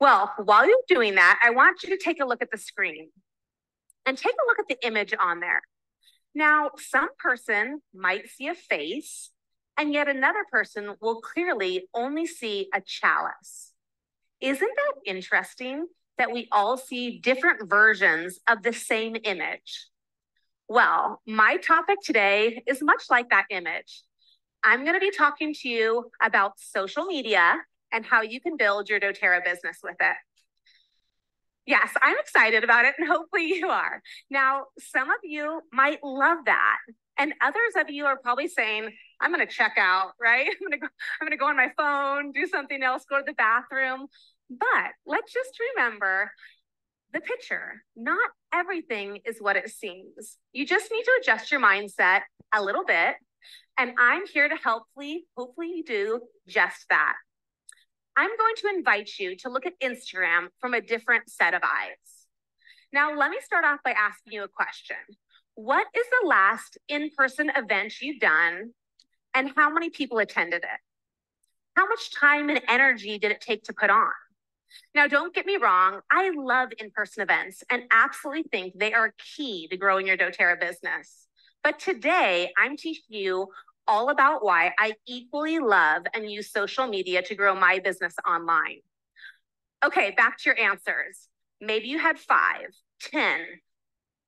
Well, while you're doing that, I want you to take a look at the screen and take a look at the image on there. Now, some person might see a face, and yet another person will clearly only see a chalice. Isn't that interesting that we all see different versions of the same image? Well, my topic today is much like that image. I'm going to be talking to you about social media and how you can build your doTERRA business with it. Yes, I'm excited about it, and hopefully you are. Now, some of you might love that, and others of you are probably saying, I'm going to check out, right? I'm going to go on my phone, do something else, go to the bathroom. But let's just remember the picture. Not everything is what it seems. You just need to adjust your mindset a little bit, and I'm here to hopefully you do just that. I'm going to invite you to look at Instagram from a different set of eyes. Now, let me start off by asking you a question. What is the last in-person event you've done, and how many people attended it? How much time and energy did it take to put on? Now, don't get me wrong, I love in-person events and absolutely think they are key to growing your doTERRA business. But today, I'm teaching you all about why I equally love and use social media to grow my business online. Okay, back to your answers. Maybe you had 5, 10,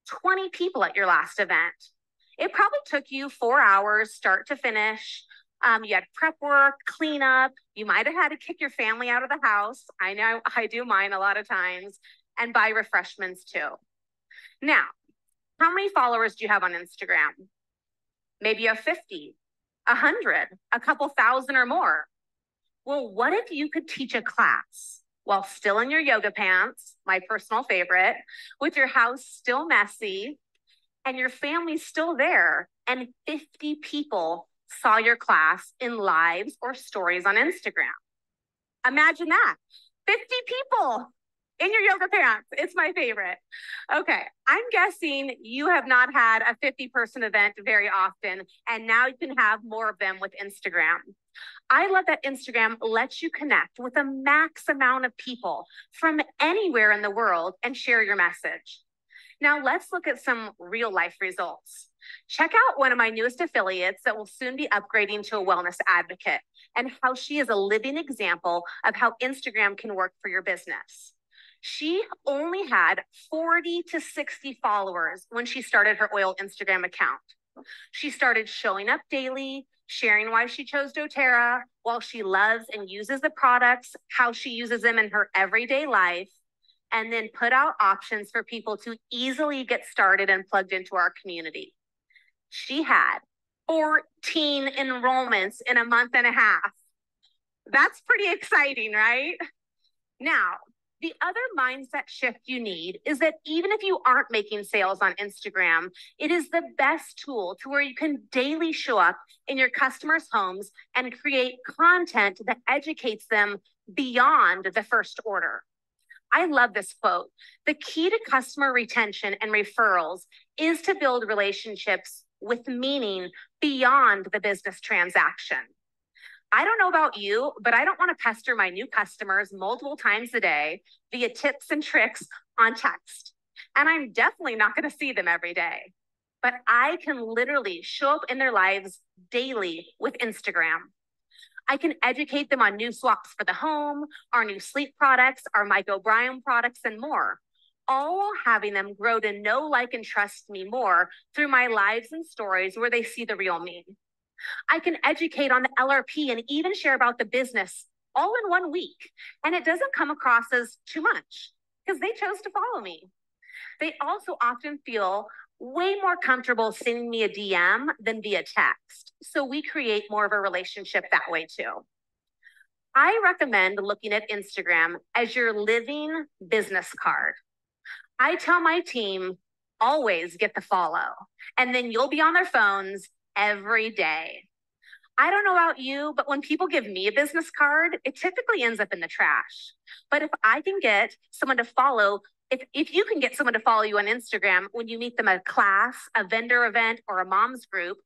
20 people at your last event. It probably took you 4 hours, start to finish. You had prep work, cleanup. You might have had to kick your family out of the house. I know I do mine a lot of times, and buy refreshments too. Now, how many followers do you have on Instagram? Maybe you have 50, 100, a couple thousand or more. Well, what if you could teach a class while still in your yoga pants, my personal favorite, with your house still messy and your family's still there, and 50 people saw your class in lives or stories on Instagram? Imagine that. 50 people in your yoga pants. It's my favorite. Okay, I'm guessing you have not had a 50-person event very often, and now you can have more of them with Instagram. I love that Instagram lets you connect with a max amount of people from anywhere in the world and share your message. Now let's look at some real life results. Check out one of my newest affiliates that will soon be upgrading to a wellness advocate, and how she is a living example of how Instagram can work for your business. She only had 40 to 60 followers when she started her oil Instagram account. She started showing up daily, sharing why she chose doTERRA, while she loves and uses the products, how she uses them in her everyday life, and then put out options for people to easily get started and plugged into our community. She had 14 enrollments in a month and a half. That's pretty exciting, right? Now, the other mindset shift you need is that even if you aren't making sales on Instagram, it is the best tool to where you can daily show up in your customers' homes and create content that educates them beyond the first order. I love this quote. The key to customer retention and referrals is to build relationships with meaning beyond the business transaction. I don't know about you, but I don't want to pester my new customers multiple times a day via tips and tricks on text. And I'm definitely not going to see them every day. But I can literally show up in their lives daily with Instagram. I can educate them on new swaps for the home, our new sleep products, our Mike O'Brien products, and more, all while having them grow to know, like, and trust me more through my lives and stories where they see the real me. I can educate on the LRP and even share about the business all in 1 week. And it doesn't come across as too much because they chose to follow me. They also often feel way more comfortable sending me a DM than via text. So we create more of a relationship that way too. I recommend looking at Instagram as your living business card. I tell my team, always get the follow, and then you'll be on their phones every day. I don't know about you, but when people give me a business card, it typically ends up in the trash. But if I can get someone to follow, if you can get someone to follow you on Instagram when you meet them at a class, a vendor event, or a mom's group,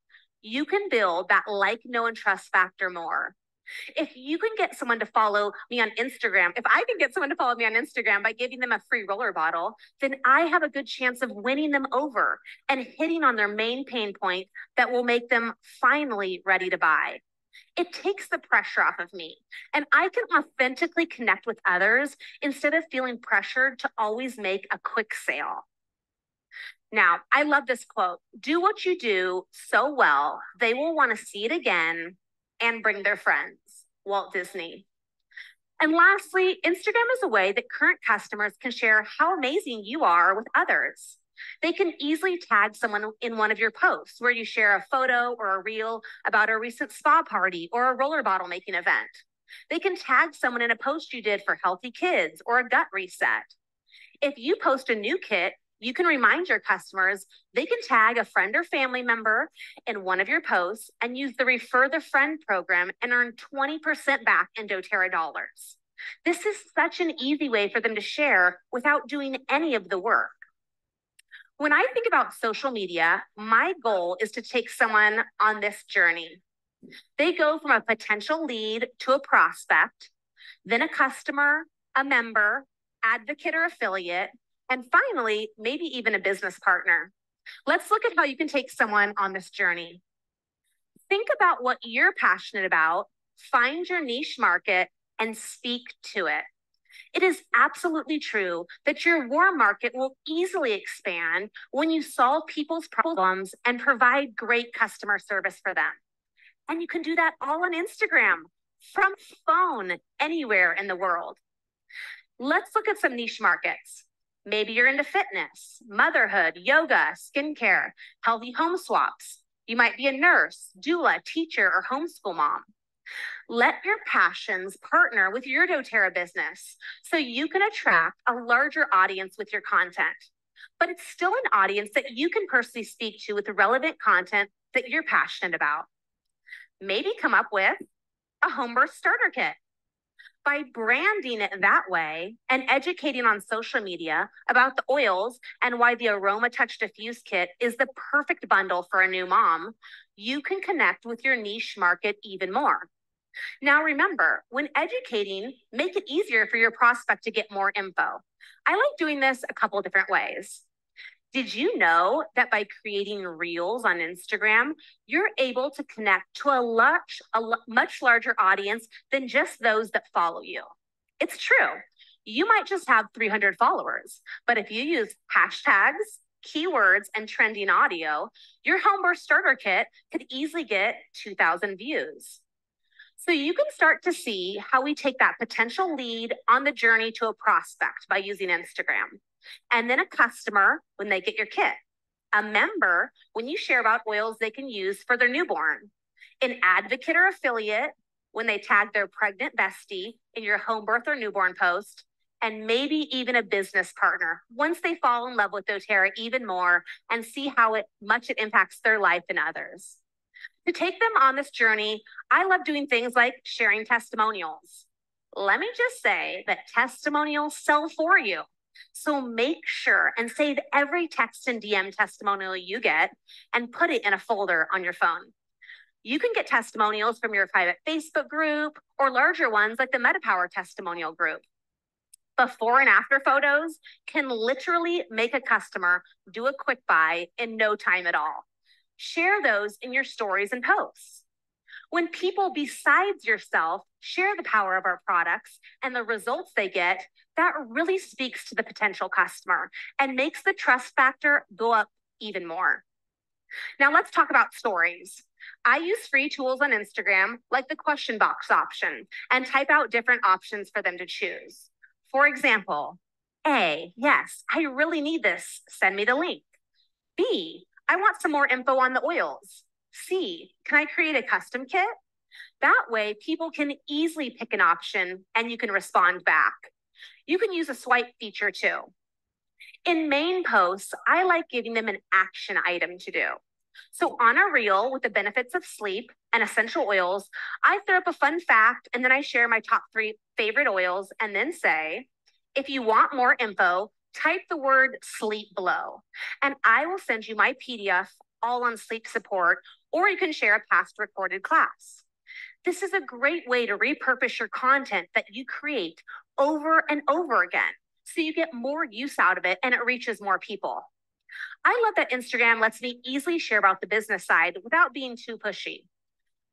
you can build that like, know, and trust factor more. If you can get someone to follow me on Instagram, if I can get someone to follow me on Instagram by giving them a free roller bottle, then I have a good chance of winning them over and hitting on their main pain point that will make them finally ready to buy. It takes the pressure off of me, and I can authentically connect with others instead of feeling pressured to always make a quick sale. Now, I love this quote: do what you do so well, they will want to see it again and bring their friends. Walt Disney. And lastly, Instagram is a way that current customers can share how amazing you are with others. They can easily tag someone in one of your posts where you share a photo or a reel about a recent spa party or a roller bottle making event. They can tag someone in a post you did for healthy kids or a gut reset. If you post a new kit, you can remind your customers they can tag a friend or family member in one of your posts and use the Refer the Friend program and earn 20% back in doTERRA dollars. This is such an easy way for them to share without doing any of the work. When I think about social media, my goal is to take someone on this journey. They go from a potential lead to a prospect, then a customer, a member, advocate or affiliate, and finally, maybe even a business partner. Let's look at how you can take someone on this journey. Think about what you're passionate about, find your niche market, and speak to it. It is absolutely true that your warm market will easily expand when you solve people's problems and provide great customer service for them. And you can do that all on Instagram, from phone, anywhere in the world. Let's look at some niche markets. Maybe you're into fitness, motherhood, yoga, skincare, healthy home swaps. You might be a nurse, doula, teacher, or homeschool mom. Let your passions partner with your doTERRA business so you can attract a larger audience with your content. But it's still an audience that you can personally speak to with the relevant content that you're passionate about. Maybe come up with a home birth starter kit. By branding it that way and educating on social media about the oils and why the Aroma Touch Diffuse Kit is the perfect bundle for a new mom, you can connect with your niche market even more. Now remember, when educating, make it easier for your prospect to get more info. I like doing this a couple different ways. Did you know that by creating reels on Instagram, you're able to connect to a much larger audience than just those that follow you? It's true. You might just have 300 followers, but if you use hashtags, keywords, and trending audio, your home birth starter kit could easily get 2,000 views. So you can start to see how we take that potential lead on the journey to a prospect by using Instagram. And then a customer when they get your kit, a member when you share about oils they can use for their newborn, an advocate or affiliate when they tag their pregnant bestie in your home birth or newborn post, and maybe even a business partner once they fall in love with doTERRA even more and see how much it impacts their life and others. To take them on this journey, I love doing things like sharing testimonials. Let me just say that testimonials sell for you. So make sure and save every text and DM testimonial you get and put it in a folder on your phone. You can get testimonials from your private Facebook group or larger ones like the MetaPower testimonial group. Before and after photos can literally make a customer do a quick buy in no time at all. Share those in your stories and posts. When people besides yourself share the power of our products and the results they get, that really speaks to the potential customer and makes the trust factor go up even more. Now let's talk about stories. I use free tools on Instagram like the question box option and type out different options for them to choose. For example, A, yes, I really need this. Send me the link. B, I want some more info on the oils. C, can I create a custom kit? That way, people can easily pick an option and you can respond back. You can use a swipe feature too. In main posts, I like giving them an action item to do. So on a reel with the benefits of sleep and essential oils, I throw up a fun fact and then I share my top 3 favorite oils and then say, if you want more info, type the word sleep below and I will send you my PDF all on sleep support, or you can share a past recorded class. This is a great way to repurpose your content that you create over and over again, so you get more use out of it and it reaches more people. I love that Instagram lets me easily share about the business side without being too pushy.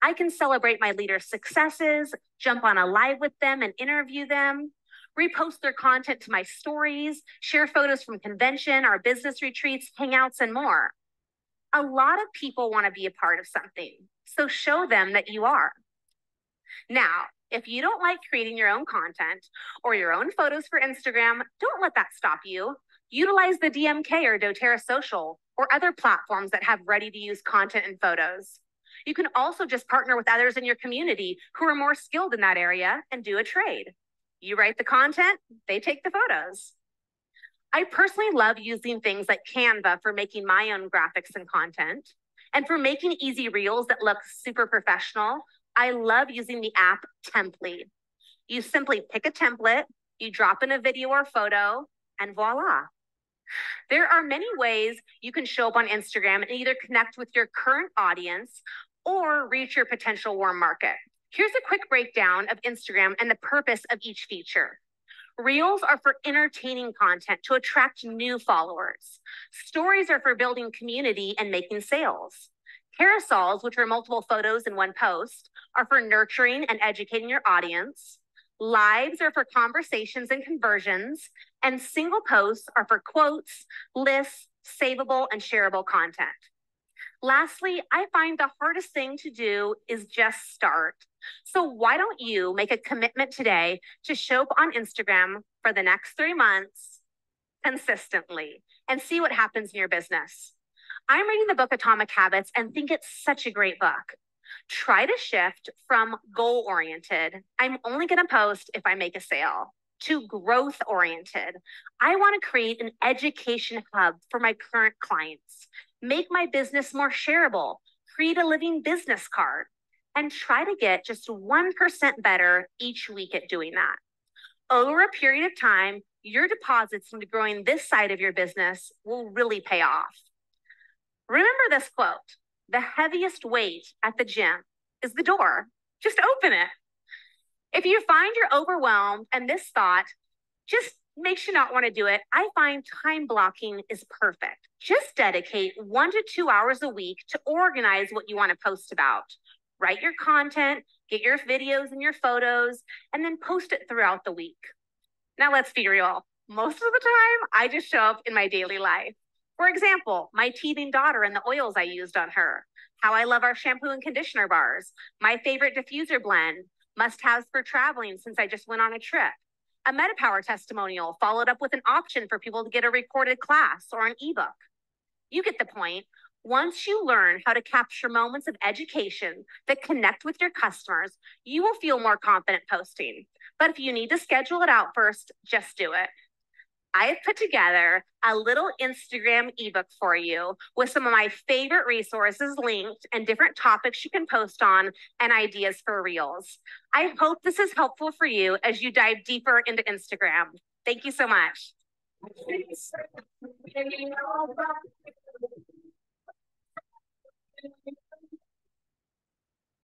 I can celebrate my leaders' successes, jump on a live with them and interview them, repost their content to my stories, share photos from convention, our business retreats, hangouts, and more. A lot of people want to be a part of something, so show them that you are. Now, if you don't like creating your own content or your own photos for Instagram, don't let that stop you. Utilize the DMK or doTERRA Social or other platforms that have ready-to-use content and photos. You can also just partner with others in your community who are more skilled in that area and do a trade. You write the content, they take the photos. I personally love using things like Canva for making my own graphics and content. And for making easy reels that look super professional, I love using the app Temply. You simply pick a template, you drop in a video or photo, and voila. There are many ways you can show up on Instagram and either connect with your current audience or reach your potential warm market. Here's a quick breakdown of Instagram and the purpose of each feature. Reels are for entertaining content to attract new followers. Stories are for building community and making sales. Carousels, which are multiple photos in one post, are for nurturing and educating your audience. Lives are for conversations and conversions, and single posts are for quotes, lists, savable, and shareable content. Lastly, I find the hardest thing to do is just start. So why don't you make a commitment today to show up on Instagram for the next 3 months consistently and see what happens in your business? I'm reading the book Atomic Habits and think it's such a great book. Try to shift from goal-oriented, I'm only going to post if I make a sale, to growth-oriented. I want to create an education hub for my current clients, make my business more shareable, create a living business card, and try to get just 1% better each week at doing that. Over a period of time, your deposits into growing this side of your business will really pay off. Remember this quote: the heaviest weight at the gym is the door. Just open it. If you find you're overwhelmed and this thought just makes you not want to do it, I find time blocking is perfect. Just dedicate 1 to 2 hours a week to organize what you want to post about. Write your content, get your videos and your photos, and then post it throughout the week. Now let's be real. Most of the time, I just show up in my daily life. For example, my teething daughter and the oils I used on her, how I love our shampoo and conditioner bars, my favorite diffuser blend, must-haves for traveling since I just went on a trip, a MetaPower testimonial followed up with an option for people to get a recorded class or an ebook. You get the point. Once you learn how to capture moments of education that connect with your customers, you will feel more confident posting. But if you need to schedule it out first, just do it. I have put together a little Instagram ebook for you with some of my favorite resources linked and different topics you can post on and ideas for reels. I hope this is helpful for you as you dive deeper into Instagram. Thank you so much.